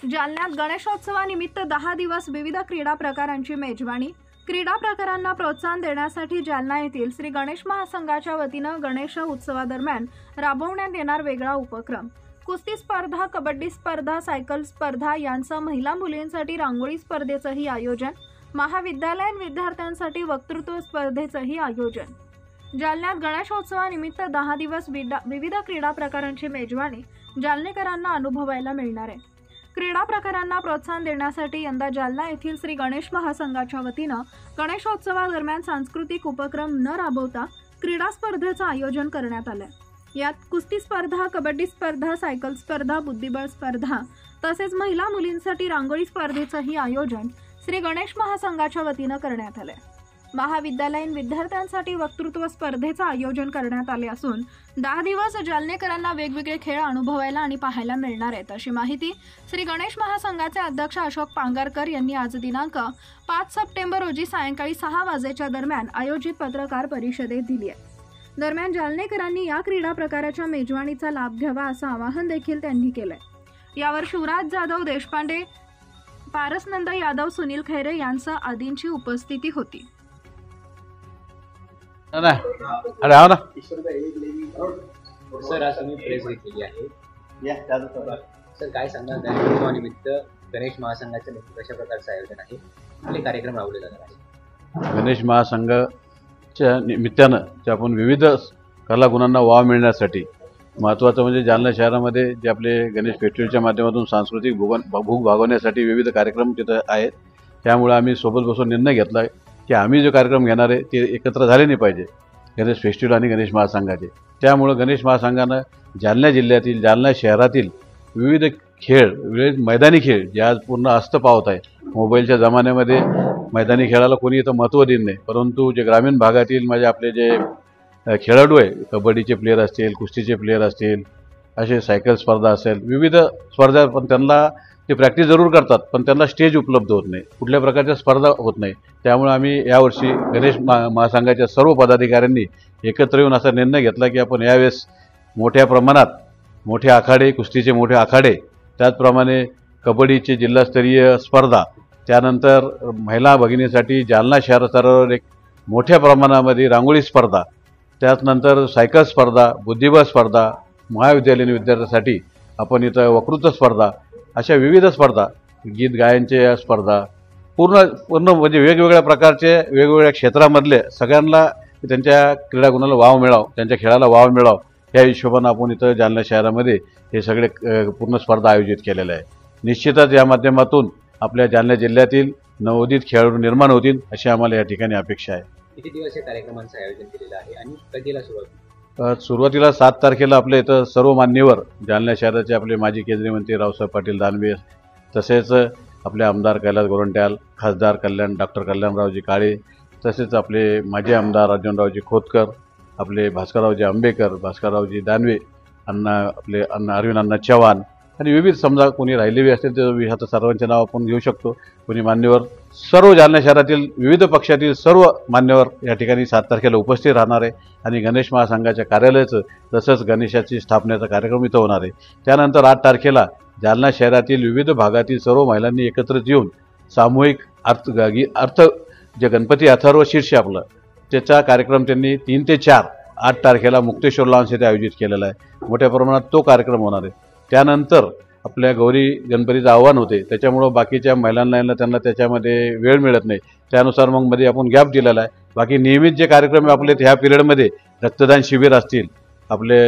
जालन्यात गणेशोत्सवानिमित्त 10 दिवस विविध क्रीडा प्रकारांची मेजवानी। क्रीडा प्रकारांना प्रोत्साहन देण्यासाठी जालना येथील श्री गणेश महासंघाच्या वतीनं गणेश उत्सवादरम्यान राबवण्यात येणार वेगळा उपक्रम। कुस्ती स्पर्धा, कबड्डी स्पर्धा, सायकल स्पर्धा यांसह महिला मुलींसाठी रांगोळी स्पर्धेचंही आयोजन, महाविद्यालयीन विद्यार्थ्यांसाठी वक्तृत्व स्पर्धेचंही आयोजन। जालन्यात गणेशोत्सवानिमित्त 10 दिवस विविध क्रीडा प्रकारांची मेजवानी जालनेकरांना अनुभवायला मिळणार आहे। क्रीडा प्रकारांना प्रोत्साहन देण्यासाठी यंदा जालना येथील श्री गणेश महासंघाच्या वतीनं गणेशोत्सवादरम्यान सांस्कृतिक उपक्रम न राबवता क्रीडा स्पर्धेचं आयोजन करण्यात आलंय। यात कुस्ती स्पर्धा, कबड्डी स्पर्धा, सायकल स्पर्धा, बुद्धिबळ स्पर्धा तसेच महिला मुलींसाठी रांगोळी स्पर्धेचंही आयोजन श्री गणेश महासंघाच्या वतीनं करण्यात आलंय। महाविद्यालयीन विद्यार्थ्यांसाठी वक्तृत्व स्पर्धेचं आयोजन करण्यात आले असून 10 दिवस जालनेकरांना वेगवेगळे खेळ अनुभवायला आणि पाहायला मिळणार आहेत, अशी माहिती श्री गणेश महासंघाचे अध्यक्ष अशोक पांगारकर यांनी आज दिनांक 5 सप्टेंबर रोजी सायंकाळी 6 वाजेच्या दरम्यान आयोजित पत्रकार परिषदेत दिली आहे। दरम्यान जालनेकरांनी या क्रीडा प्रकाराच्या मेजवानीचा लाभ घ्यावा असं आवाहन देखील त्यांनी केलंय। यावर शिवराज जाधव देशपांडे, पारसनंद यादव, सुनील खैरे यांसह आदींची उपस्थिती होती। अरे आओ ना सर, आज तुम्ही प्रेस घेतलेली आहे सर, काय सांगणार गणेशोत्सवानिमित्त गणेश महासंघाचं नेमकं कशा प्रकारचं आयोजन आहे, आपले कार्यक्रम राबवले जाणार आहे? गणेश महासंघाच्या निमित्तानं जे आपण विविध कलागुणांना वाव मिळण्यासाठी महत्त्वाचं म्हणजे जालना शहरामध्ये जे आपले गणेश फेस्टिवलच्या माध्यमातून सांस्कृतिक भूक भागवण्यासाठी विविध कार्यक्रम तिथं आहेत। त्यामुळे आम्ही सोबत बसून निर्णय घेतला की आम्ही जो कार्यक्रम घेणार आहे ते एकत्र झाले नाही पाहिजे, गणेश फेस्टिवल आणि गणेश महासंघाचे। त्यामुळे गणेश महासंघानं जालना जिल्ह्यातील, जालना शहरातील विविध खेळ, विविध मैदानी खेळ जे आज पूर्ण अस्त पावत आहे। मोबाईलच्या जमान्यामध्ये मैदानी खेळाला कोणी इथं महत्त्व देत नाही, परंतु जे ग्रामीण भागातील म्हणजे आपले जे खेळाडू आहे, कबड्डीचे प्लेयर असतील, कुस्तीचे प्लेयर असतील, असे सायकल स्पर्धा असेल, विविध स्पर्धा, पण त्यांना ते प्रॅक्टिस जरूर करतात पण त्यांना स्टेज उपलब्ध होत नाही, कुठल्या प्रकारच्या स्पर्धा होत नाही। त्यामुळे आम्ही यावर्षी गणेश महासंघाच्या सर्व पदाधिकाऱ्यांनी एकत्र येऊन असा निर्णय घेतला की आपण यावेळेस मोठ्या प्रमाणात मोठे आखाडे, कुस्तीचे मोठे आखाडे, त्याचप्रमाणे कबड्डीचे जिल्हास्तरीय स्पर्धा, त्यानंतर महिला भगिनीसाठी जालना शहर स्तरावर एक मोठ्या प्रमाणामध्ये रांगोळी स्पर्धा, त्यानंतर सायकल स्पर्धा, बुद्धिबळ स्पर्धा, महाविद्यालयीन विद्यार्थ्यांसाठी आपण इथं वक्तृत्व स्पर्धा, अशा विविध स्पर्धा, गीत गायनच्या स्पर्धा, पूर्ण म्हणजे वेगवेगळ्या प्रकारचे वेगवेगळ्या क्षेत्रामधले सगळ्यांना त्यांच्या क्रीडागुणाला वाव मिळावं, त्यांच्या खेळाला वाव मिळावं, या हिशोबानं आपण इथं जालना शहरामध्ये हे सगळे पूर्ण स्पर्धा आयोजित केलेल्या आहे। निश्चितच या माध्यमातून आपल्या जालना जिल्ह्यातील नवोदित खेळाडू निर्माण होतील अशी आम्हाला या ठिकाणी अपेक्षा आहे। किती दिवस या कार्यक्रमांचं आयोजन केलेलं आहे आणि कधीला सुरुवात? सुरुवातीला 7 तारखेला आपल्या इथं सर्व मान्यवर, जालना शहराचे आपले माजी केंद्रीय मंत्री रावसाहेब पाटील दानवे, तसेच आपले आमदार कैलास गोरंट्याल, खासदार डॉक्टर कल्याणरावजी काळे, तसेच आपले माजी आमदार अर्जुनरावजी खोतकर, आपले भास्कररावजी आंबेकर, भास्कररावजी दानवे, आपले अरविंद अण्णा चव्हाण आणि विविध समजा कोणी राहिलेली असतील तर आता सर्वांचे नाव आपण घेऊ शकतो, कोणी मान्यवर, सर्व जालना शहरातील विविध पक्षातील सर्व मान्यवर या ठिकाणी 7 तारखेला उपस्थित राहणार आहे आणि गणेश महासंघाच्या कार्यालयाचं तसंच गणेशाची स्थापनेचा कार्यक्रम इथं होणार आहे। त्यानंतर 8 तारखेला जालना शहरातील विविध भागातील सर्व महिलांनी एकत्रित येऊन सामूहिक अर्थ जे गणपती अथर्व शीर्ष आपलं त्याचा कार्यक्रम त्यांनी 3 ते 4 8 तारखेला मुक्तेश्वर लॉन्स येथे आयोजित केलेला आहे। मोठ्या प्रमाणात तो कार्यक्रम होणार आहे। त्यानंतर आपल्या गौरी गणपतीचं आव्हान होते, त्याच्यामुळं बाकीच्या महिलांना त्यांना त्याच्यामध्ये वेळ मिळत नाही, त्यानुसार मग मध्ये आपण गॅप दिलेला आहे। बाकी नियमित जे कार्यक्रम आपले ह्या पिरियडमध्ये रक्तदान शिबिर असतील, आपले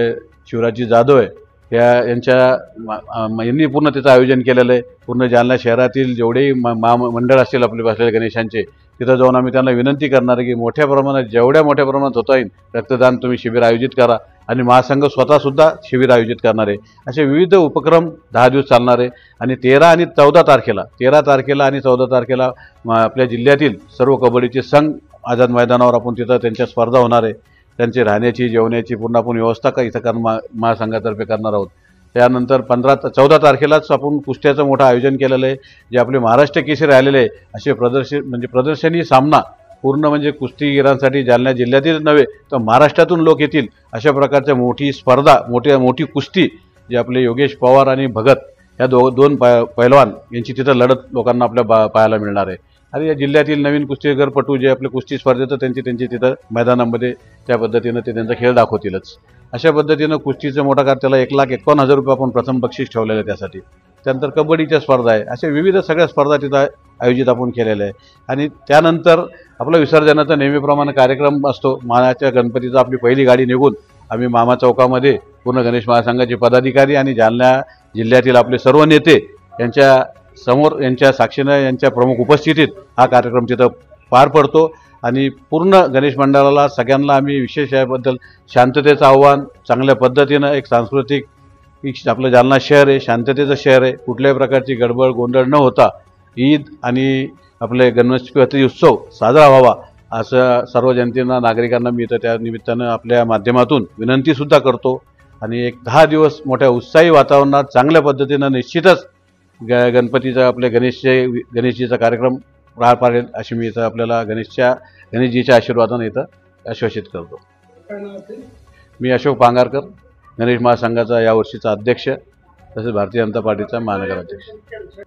शिवराजी जाधव आहे यांनी पूर्ण त्याचं आयोजन केलेलं आहे। पूर्ण जालना शहरातील जेवढेही मंडळ असतील आपले बसलेले गणेशांचे, तिथं जाऊन आम्ही त्यांना विनंती करणार आहे की मोठ्या प्रमाणात, जेवढ्या मोठ्या प्रमाणात होता येईल रक्तदान तुम्ही शिबिर आयोजित करा आणि महासंघ स्वतःसुद्धा शिबिर आयोजित करणार आहे। असे विविध उपक्रम 10 दिवस चालणार आहे आणि 13 आणि 14 तारखेला आणि 14 तारखेला आपल्या जिल्ह्यातील सर्व कबड्डीचे संघ आझाद मैदानावर आपण तिथं त्यांच्या स्पर्धा होणार आहे। त्यांची राहण्याची, जेवण्याची पूर्ण आपण व्यवस्था इथं महासंघातर्फे करणार आहोत। त्यानंतर 14 तारखेलाच आपण कुस्त्याचं मोठं आयोजन केलेलं आहे, जे आपले महाराष्ट्र केसरी आलेले आहे असे प्रदर्शनी सामना पूर्ण म्हणजे कुस्तीगिरांसाठी जालना जिल्ह्यातील नव्हे तर महाराष्ट्रातून लोक येतील अशा प्रकारच्या मोठी स्पर्धा, मोठी कुस्ती जे आपले योगेश पवार आणि भगत या दोन पैलवान यांची तिथं लढत लोकांना आपल्या पाहायला मिळणार आहे. आणि या जिल्ह्यातील नवीन कुस्तीगरपटू जे आपले कुस्ती स्पर्धेत त्यांची तिथं मैदानामध्ये त्या पद्धतीनं ते त्यांचा खेळ दाखवतीलच. अशा पद्धतीनं कुस्तीचं मोठा कार त्याला 1,51,000 रुपये आपण प्रथम बक्षीस ठेवलेलं आहे त्यासाठी. त्यानंतर कबड्डीच्या स्पर्धा आहे. अशा विविध सगळ्या स्पर्धा तिथं आयोजित आपण केलेल्या आहे. आणि त्यानंतर आपला विसर्जनाचा नेहमीप्रमाणे कार्यक्रम असतो. मानाच्या गणपतीचा आपली पहिली गाडी निघून आम्ही मामा चौकामध्ये पूर्ण गणेश महासंघाचे पदाधिकारी आणि जालना जिल्ह्यातील आपले सर्व नेते यांच्या समोर यांच्या साक्षीनं यांच्या प्रमुख उपस्थितीत हा कार्यक्रम तिथं पार पडतो. आणि पूर्ण गणेश मंडळाला सगळ्यांना आम्ही विशेष याबद्दल शांततेचं आव्हान, चांगल्या पद्धतीनं एक सांस्कृतिक आपलं जालना शहर आहे, शांततेचं शहर आहे. कुठल्याही प्रकारची गडबड गोंधळ न होता ईद आणि आपले गणपती उत्सव साजरा व्हावा असं सर्व जनतेला, नागरिकांना मी तर त्या निमित्तानं आपल्या माध्यमातून विनंतीसुद्धा करतो. आणि एक 10 दिवस मोठ्या उत्साही वातावरणात चांगल्या पद्धतीनं निश्चितच गणपतीचा आपल्या गणेशजीचा कार्यक्रम पार पाडेल अशी मी इथं आपल्याला गणेशजीच्या आशीर्वादानं इथं आश्वासित करतो. मी अशोक पांगारकर, गणेश महासंघाचा यावर्षीचा अध्यक्ष तसेच भारतीय जनता पार्टीचा महानगर अध्यक्ष.